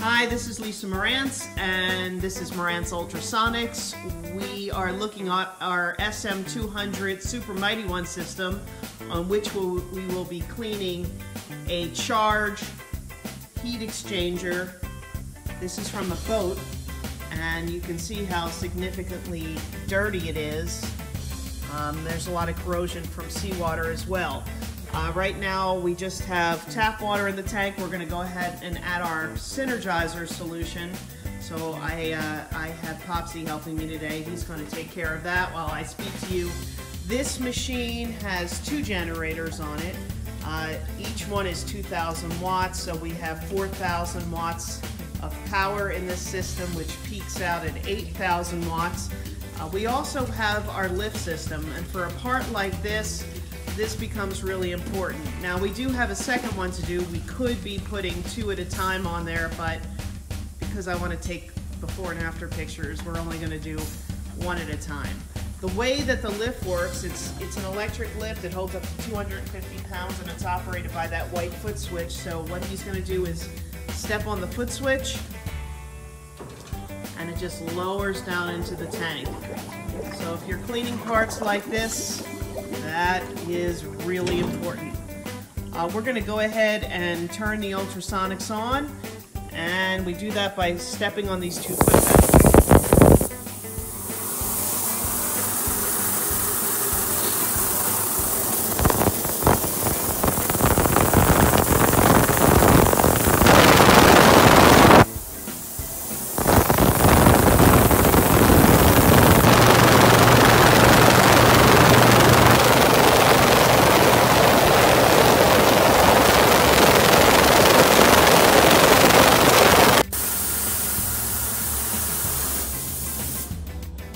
Hi, this is Lisa Morantz, and this is Morantz Ultrasonics. We are looking at our SM200 Super Mighty One system, on which we will be cleaning a charge heat exchanger. This is from a boat, and you can see how significantly dirty it is. There's a lot of corrosion from seawater as well. Right now we just have tap water in the tank. We're going to go ahead and add our Synergizer solution. So I have Popsy helping me today. He's going to take care of that while I speak to you. This machine has two generators on it. Each one is 2,000 watts, so we have 4,000 watts of power in this system, which peaks out at 8,000 watts. We also have our lift system, and for a part like this becomes really important. Now we do have a second one to do. We could be putting two at a time on there, but because I want to take before and after pictures, we're only going to do one at a time. The way that the lift works, it's an electric lift. It holds up to 250 pounds and it's operated by that white foot switch. So what he's going to do is step on the foot switch and it just lowers down into the tank. So if you're cleaning parts like this, that is really important. We're going to go ahead and turn the Ultrasonics on, and we do that by stepping on these two foot pedals.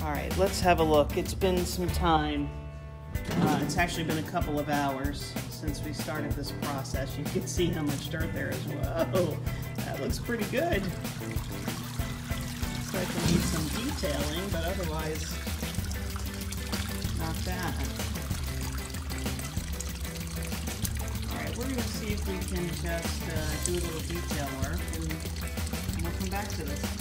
Alright, let's have a look. It's been some time. It's actually been a couple of hours since we started this process. You can see how much dirt there is. Whoa, that looks pretty good. Looks like we need some detailing, but otherwise, not bad. Alright, we're going to see if we can just do a little detail work, and we'll come back to this.